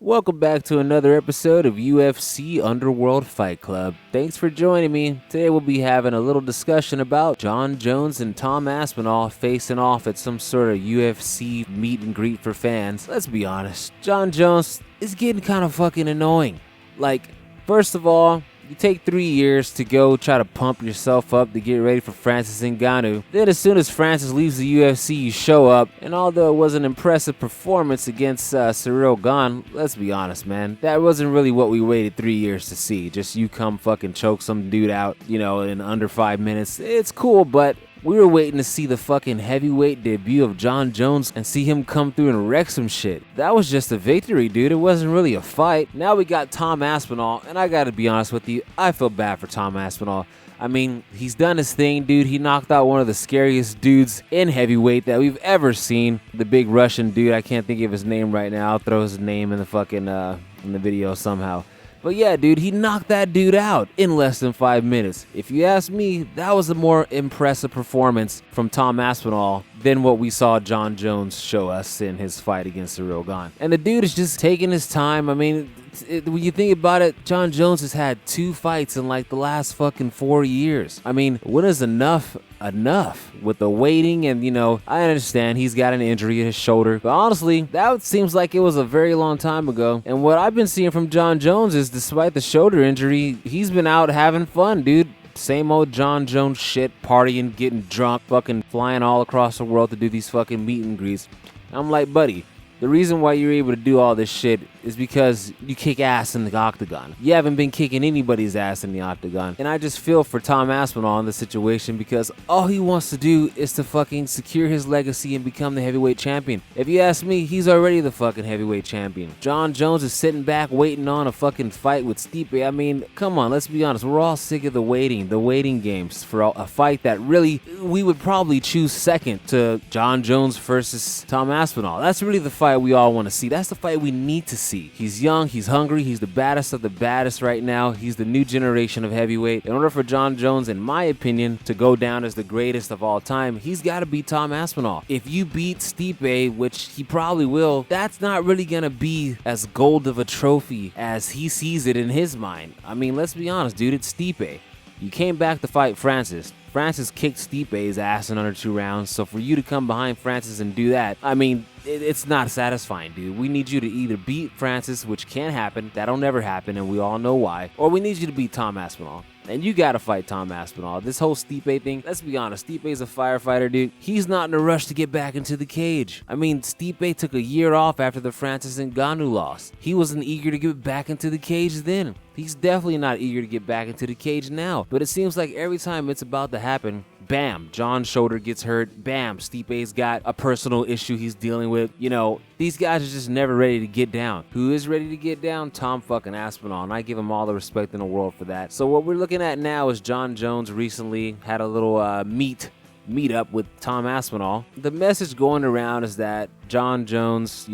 Welcome back to another episode of UFC Underworld Fight Club. Thanks for joining me. Today we'll be having a little discussion about Jon Jones and Tom Aspinall facing off at some sort of UFC meet and greet for fans. Let's be honest, Jon Jones is getting kind of fucking annoying. First of all, you take 3 years to go try to pump yourself up to get ready for Francis Ngannou. Then as soon as Francis leaves the UFC, you show up. And although it was an impressive performance against Ciryl Gane, let's be honest, man. That wasn't really what we waited 3 years to see. Just you come fucking choke some dude out, in under 5 minutes. It's cool, but we were waiting to see the fucking heavyweight debut of Jon Jones and see him come through and wreck some shit. That was just a victory, dude. It wasn't really a fight. Now we got Tom Aspinall, and I gotta be honest with you, I feel bad for Tom Aspinall. I mean, he's done his thing, dude. He knocked out one of the scariest dudes in heavyweight that we've ever seen. The big Russian dude, I can't think of his name right now. I'll throw his name in the fucking, in the video somehow. But yeah, dude, he knocked that dude out in less than 5 minutes. If you ask me, that was a more impressive performance from Tom Aspinall than what we saw Jon Jones show us in his fight against Ciryl Gane. And the dude is just taking his time. I mean, when you think about it, Jon Jones has had 2 fights in like the last fucking 4 years. I mean, when is enough with the waiting? And I understand he's got an injury in his shoulder, but honestly, that seems like it was a very long time ago. And what I've been seeing from Jon Jones is, despite the shoulder injury, he's been out having fun, dude. Same old Jon Jones shit, partying, getting drunk, fucking flying all across the world to do these fucking meet and greets. I'm like, buddy, the reason why you're able to do all this shit is because you kick ass in the octagon. You haven't been kicking anybody's ass in the octagon. And I just feel for Tom Aspinall in this situation, because all he wants to do is to fucking secure his legacy and become the heavyweight champion. If you ask me, he's already the fucking heavyweight champion. Jon Jones is sitting back waiting on a fucking fight with Stipe. I mean, come on, let's be honest. We're all sick of the waiting games for a fight that really we would probably choose second to Jon Jones versus Tom Aspinall. That's really the fight we all want to see. That's the fight we need to see. He's young, he's hungry, he's the baddest of the baddest right now. He's the new generation of heavyweight. In order for Jon Jones, in my opinion, to go down as the greatest of all time, he's got to beat Tom Aspinall. If you beat Stipe, which he probably will, that's not really going to be as gold of a trophy as he sees it in his mind. I mean, let's be honest, dude, it's Stipe. You came back to fight Francis. Francis kicked Stipe's ass in under 2 rounds, so for you to come behind Francis and do that, I mean, it's not satisfying, dude. We need you to either beat Francis, which can't happen, that'll never happen, and we all know why, or we need you to beat Tom Aspinall. And you gotta fight Tom Aspinall. This whole Stipe thing, let's be honest, Stipe's a firefighter, dude. He's not in a rush to get back into the cage. I mean, Stipe took a year off after the Francis Ngannou loss. He wasn't eager to get back into the cage then. He's definitely not eager to get back into the cage now. But it seems like every time it's about to happen, bam, Jon's shoulder gets hurt. Bam, Stipe's got a personal issue he's dealing with. These guys are just never ready to get down. Who is ready to get down? Tom fucking Aspinall, and I give him all the respect in the world for that. So what we're looking at now is Jon Jones recently had a little meet up with Tom Aspinall. The message going around is that Jon Jones,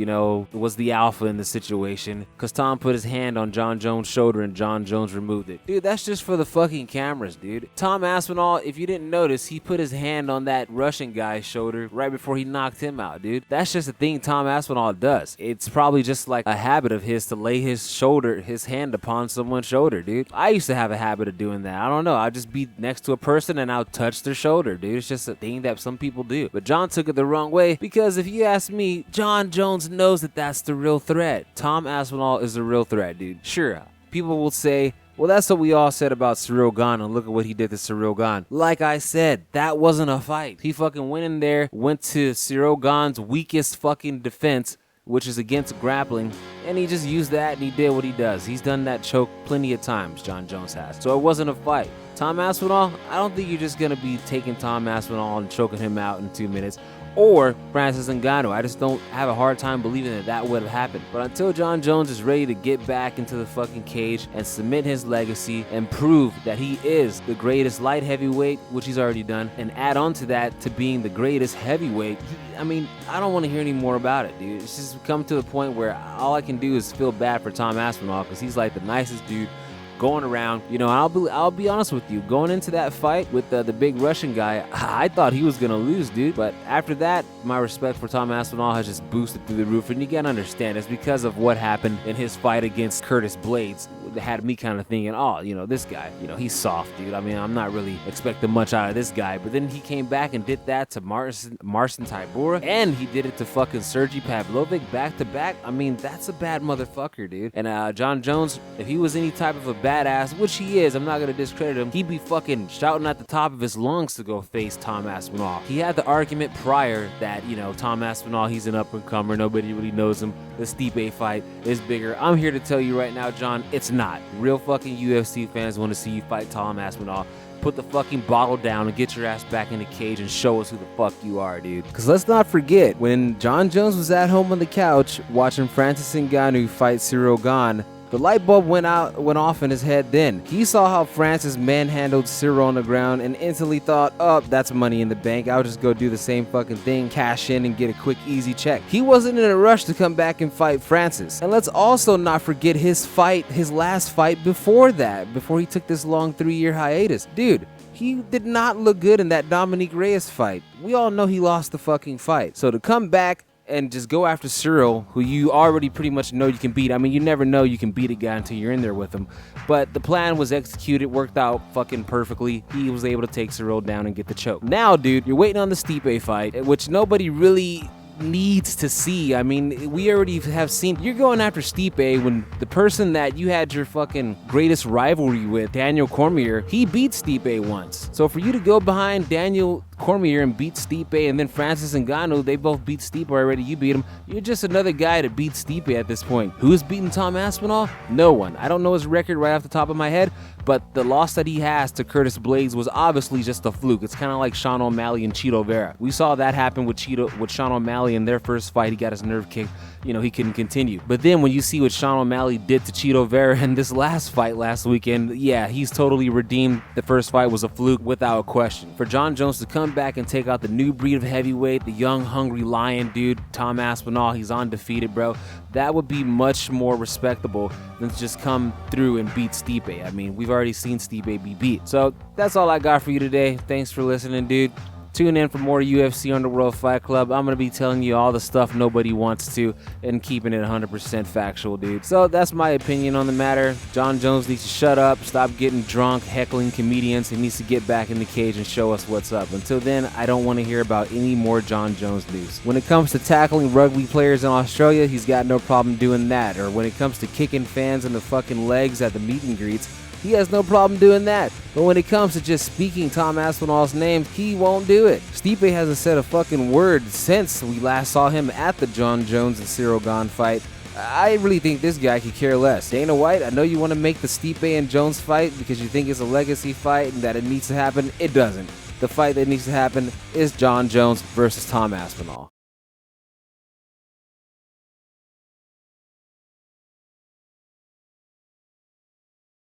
was the alpha in the situation, because Tom put his hand on Jon Jones' shoulder and Jon Jones removed it. Dude, that's just for the fucking cameras, dude. Tom Aspinall, if you didn't notice, he put his hand on that Russian guy's shoulder right before he knocked him out, dude. That's just a thing Tom Aspinall does. It's probably just like a habit of his to lay his hand upon someone's shoulder, dude. I used to have a habit of doing that. I don't know. I'd just be next to a person and I'll touch their shoulder, dude. It's just a thing that some people do. But Jon took it the wrong way, because if you ask me, Jon Jones knows that that's the real threat. Tom Aspinall is the real threat, dude. Sure, people will say, well, that's what we all said about Ciryl Gane, and look at what he did to Ciryl Gane. Like I said, that wasn't a fight. He fucking went in there, went to Ciryl Gane's weakest fucking defense, which is against grappling, and he just used that and he did what he does. He's done that choke plenty of times, Jon Jones has. So it wasn't a fight. Tom Aspinall, I don't think you're just going to be taking Tom Aspinall and choking him out in 2 minutes. Or Francis Ngannou. I just don't have a hard time believing that would have happened. But until Jon Jones is ready to get back into the fucking cage and cement his legacy and prove that he is the greatest light heavyweight, which he's already done, and add on to that to being the greatest heavyweight, I don't want to hear any more about it, dude. It's just come to the point where all I can do is feel bad for Tom Aspinall, because he's like the nicest dude, going around. I'll be honest with you. Going into that fight with the big Russian guy, I thought he was gonna lose, dude. But after that, my respect for Tom Aspinall has just boosted through the roof. And you gotta understand, it's because of what happened in his fight against Curtis Blades that had me kind of thinking, oh, this guy, he's soft, dude. I mean, I'm not really expecting much out of this guy. But then he came back and did that to Marcin Tybura, and he did it to fucking Sergey Pavlovich back to back. I mean, that's a bad motherfucker, dude. And John Jones, if he was any type of a badass, which he is, I'm not gonna discredit him, he'd be fucking shouting at the top of his lungs to go face Tom Aspinall. He had the argument prior that, Tom Aspinall, he's an up-and-comer, nobody really knows him, the Stipe fight is bigger. I'm here to tell you right now, John, it's not. Real fucking UFC fans want to see you fight Tom Aspinall. Put the fucking bottle down and get your ass back in the cage and show us who the fuck you are, dude. Because let's not forget, when John Jones was at home on the couch watching Francis Ngannou fight Cyril Gane, the light bulb went off in his head then. He saw how Francis manhandled Cyril on the ground and instantly thought, oh, that's money in the bank. I'll just go do the same fucking thing, cash in and get a quick, easy check. He wasn't in a rush to come back and fight Francis. And let's also not forget his last fight before that, before he took this long 3-year hiatus. Dude, he did not look good in that Dominique Reyes fight. We all know he lost the fucking fight. So to come back and just go after Cyril, who you already pretty much know you can beat. I mean, you never know you can beat a guy until you're in there with him. But the plan was executed, worked out fucking perfectly. He was able to take Cyril down and get the choke. Now, dude, you're waiting on the Stipe fight, which nobody really needs to see. I mean, we already have seen. You're going after Stipe when the person that you had your fucking greatest rivalry with, Daniel Cormier, he beat Stipe once. So for you to go behind Daniel Cormier and beat Stipe, and then Francis Ngannou, they both beat Stipe already, you beat him. You're just another guy to beat Stipe at this point. Who's beating Tom Aspinall? No one. I don't know his record right off the top of my head, but the loss that he has to Curtis Blades was obviously just a fluke. It's kind of like Sean O'Malley and Cheeto Vera. We saw that happen with Sean O'Malley in their first fight. He got his nerve kicked. He couldn't continue. But then when you see what Sean O'Malley did to Cheeto Vera in this last fight last weekend, yeah, he's totally redeemed. The first fight was a fluke without a question. For John Jones to come back and take out the new breed of heavyweight, the young, hungry lion, dude, Tom Aspinall, he's undefeated, bro. That would be much more respectable than to just come through and beat Stipe. I mean, we've already seen Stipe be beat. So that's all I got for you today. Thanks for listening, dude. Tune in for more UFC Underworld Fight Club. I'm going to be telling you all the stuff nobody wants to and keeping it 100% factual, dude. So that's my opinion on the matter. John Jones needs to shut up, stop getting drunk, heckling comedians. He needs to get back in the cage and show us what's up. Until then, I don't want to hear about any more John Jones news. When it comes to tackling rugby players in Australia, he's got no problem doing that. Or when it comes to kicking fans in the fucking legs at the meet and greets, he has no problem doing that. But when it comes to just speaking Tom Aspinall's name, he won't do it. Stipe hasn't said a fucking word since we last saw him at the John Jones and Cyril Gane fight. I really think this guy could care less. Dana White, I know you want to make the Stipe and Jones fight because you think it's a legacy fight and that it needs to happen. It doesn't. The fight that needs to happen is John Jones versus Tom Aspinall.